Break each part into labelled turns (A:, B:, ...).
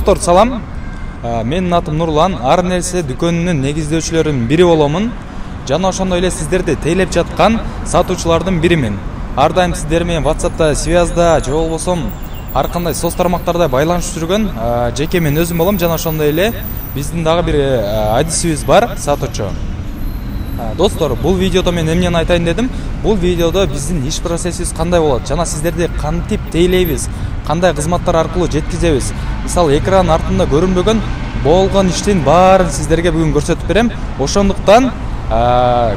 A: Достор, салам. Менин атым Нурлан, ар нерсе дүкөнүнүн негиздөөчүлөрүнүн бири боломун. Жана ошондой эле сиздерди тейлеп жаткан сатуучулардын биримин. Ар дайым сиздер менен WhatsApp'та, связда, же болбосо ар кандай соц тармактарда байланышып жүргөн жеке мен өзүм болом. Жана ошондой эле биздин дагы бир адисибиз бар, сатуучу. Достор, бул видеодо мен эмнени айтайын дедим? Бул видеодо биздин иш процессибиз кандай болот жана сиздерди кантип тейлейбиз, кандай кызматтар аркылуу жеткизебиз. Мисалы, экран артында көрүнбөгөн болгон иштин баарын сиздерге бүгүн көрсөтүп берем. Ошондуктан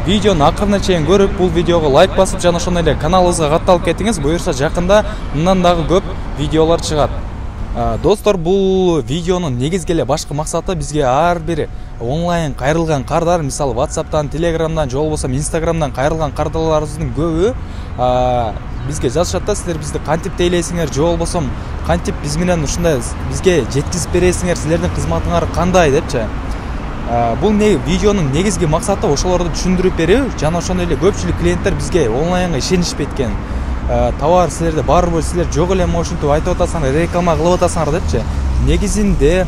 A: видеону акырына чейин көрүп, бул видеого лайк басып, жана ошондой эле каналыбызга катталып кетиңиз. Буюрса жакында мындан дагы көп видеолор чыгат. Достор, бул видеонун негизги эле башкы максаты бизге ар бир онлайн кайрылган кардар, мисалы WhatsApp'тан, Telegram'дан, же болбосо Instagram'дан кайрылган кардарларыбыздын көбү бизге жазышат да, силер бизди кантип тейлейсиңер, же болбосо кантип биз менен ушундай бизге жеткизип бересиңер, силердин кызматыңар кандай депчи. Бул видеонун негизги максаты ошолорду түшүндүрүп берүү, жана ошондой эле көпчүлүк клиенттер бизге онлайнга ишенишпей кеткен. Товар силерде барбы, силер жок эле ушинтип айтып атасыңар, реклама кылып атасыңар депчи. Негизинде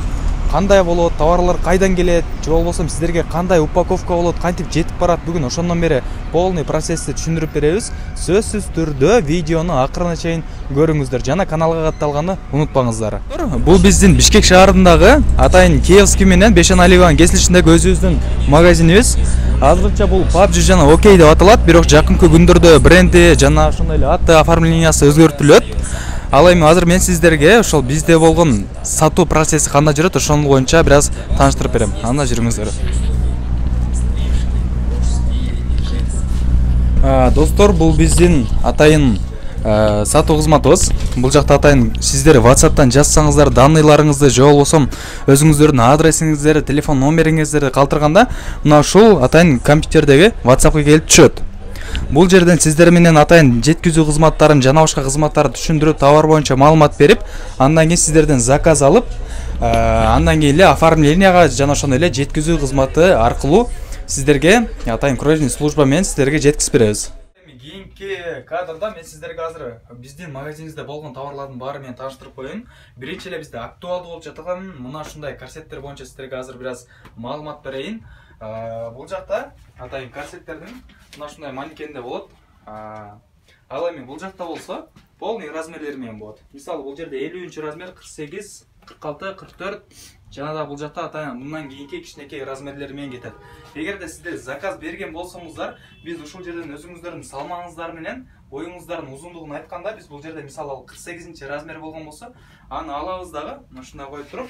A: кандай болот, товарлар кайдан келет, же болбосо сиздерге кандай упаковка болот, кантип жетип барат, бүгүн ошондон бери полный процессти түшүндүрүп беребиз. Сөзсүз түрдө видеону акырына чейин көрүңүздөр жана каналга катталганды унутпаңыздар. Бул биздин Бишкек шаарындагы атайын Киевский менен Бешеналиеванын кесилишиндеги өзүбүздүн магазинибиз. Азырынча бул PUBG жана OK деп аталат, бирок жакынкы күндөрдө бренди жана ошондой эле аты оформлениясы өзгөртүлөт. Ал эми азыр мен сиздерге ошол бизде болгон сатуу процесси кандай жүрөт, ошонун боюнча бир аз тааныштырып берем. Анда жүрүңүздөр. Достор, бул биздин атайын сатуу кызматыбыз. Бул жакта атайын сиздер WhatsApp'тан жазсаңыздар, данныйларыңызды, же болбосо өзүңүздөрдүн адресиңиздерди, телефон номериңиздерди калтырганда, мына ушул атайын компьютердеги WhatsApp'ка келип түшөт. Бул жерден сиздер менен атайын жеткизүү кызматтарын жана башка кызматтарды түшүндүрүп, товар боюнча маалымат берип, андан кийин сиздерден заказ алып, андан кийин эле оформленияга жана ошондой эле жеткизүү кызматы аркылуу сиздерге атайын курьерный служба менен сиздерге жеткизип беребиз. Кийинки кадрда мен сиздерге азыр биздин магазинибизде болгон товарлардын баары менен тааныштырып коеюн. Биринчи эле бизде актуалдуу болуп жаткан мына ушундай корсеттер боюнча сиздерге азыр бир аз маалымат берейин. Бул жакта атайын корсеттердин мына ушундай манекенде болот. Ал эми бул жакта болсо полный размерлери менен болот. Мисалы, бул жерде 50-чы размер, 48, 46, 44 жана да бул жакта атайын мындан кийинки кичинекей размерлери менен кетет. Эгерде сиздер заказ берген болсоңуздар, биз ушул жерден өзүңүздөрдүн салмагыңыздар менен боюңуздардын узундугун айтканда, биз бул жерде мисалы 48-чи размер болгон болсо, аны алабыз дагы ушундай коюп туруп,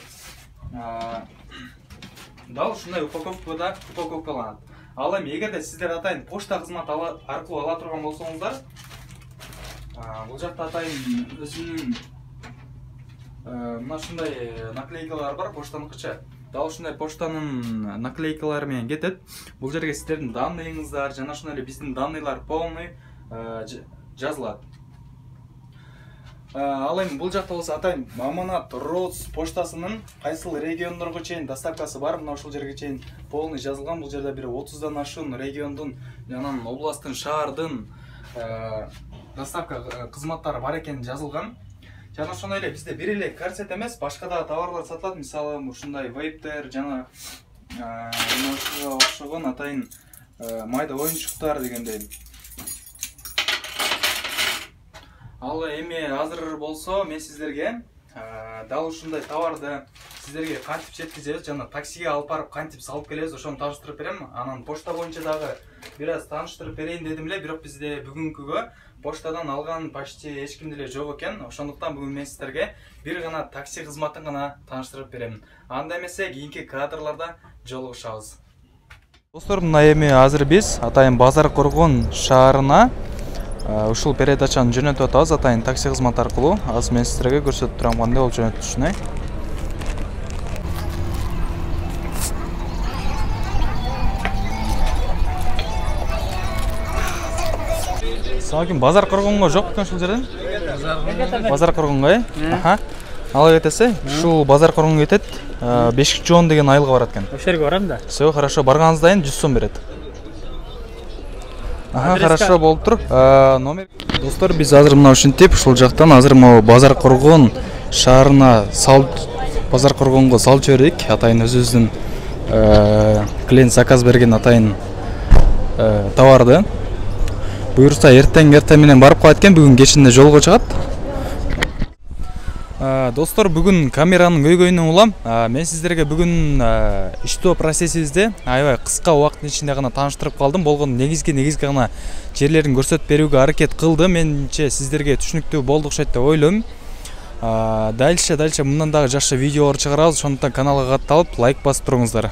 A: дал ушундай упаковкаланат. Ал эми эгерде сиздер атайын почта кызматы аркылуу ала турган болсоңуздар, бул жакта атайын өзүнүн мына ушундай наклейкалар бар, почтаныкыча. Дал ушундай почтанын наклейкалары менен кетет. Бул жерге сиздердин данныйыңыздар жана ошондой эле биздин данныйлар полный жазылат. Ал эми бул жакта болсо атайын Аманат Роз поштасынын кайсыл региондорго чейин доставкасы бар, мына ушул жерге чейин полный жазылган. Бул жерде бир 30дан ашуун региондун жана областтын, шаардын доставка кызматтары бар экени жазылган. Жана ошондой эле бизде бир эле корсет эмес, башка да товарлар сатылат. Мисалы, ушундай вейптер жана ушуга окшогон атайын майда оюнчуктар дегендей. Ал эми азыр болсо мен сиздерге дал ушундай товарды сиздерге кантип жеткизебиз жана таксиге алып барып кантип салып келебиз, ошону тааныштырып берем. Анан почта боюнча дагы бир аз тааныштырып берейин дедим эле, бирок бизде бүгүнкүгө поштадан алган почти эч кимде эле жок экен. Ошондуктан бүгүн мен сиздерге бир гана такси кызматын гана тааныштырып берем. Анда эмесе кийинки кадрларда жолугушабыз. Достор, мына эми азыр биз атайын Базар Коргон шаарына ушул передачаны жөнөтүп атабыз атайын такси кызматы аркылуу. Азыр мен сиздерге көрсөтүп турам кандай болуп жөнөтүлүшүн. Саламалейкум, Базар Коргонго жок экен ушул жерден? Базар Коргонго, ала кетесе, ушул Базар Коргонго кетет, Бешик Жоон деген айылга барат экен.
B: Ошол жерге барам да.
A: Все, хорошо, барганыңыздан кийин 100 сом берет. Хорошо болуп тур. Номер. Достор, биз азыр мына ушинтип ушул жактан азыр могу Базар Коргон шаарына Базар Коргонго салчу бердик. Атайын өзүбүздүн клиент заказ берген атайын товарды. Буюрса эртең менен барып калат экен, бүгүн кечинде жолго чыгат. Достор, бүгүн камеранын көйгөйүнөн улам. Мен сиздерге бүгүн иштөө процессибизди аябай кыска убакыттын ичинде гана тааныштырып калдым. Болгону негизги гана жерлерин көрсөтүп берүүгө аракет кылдым. Менимче сиздерге түшүнүктүү болду окшойт деп ойлойм. Дальше мындан дагы жакшы видеолор чыгарабыз. Ошондуктан каналга катталып лайк басып туруңуздар.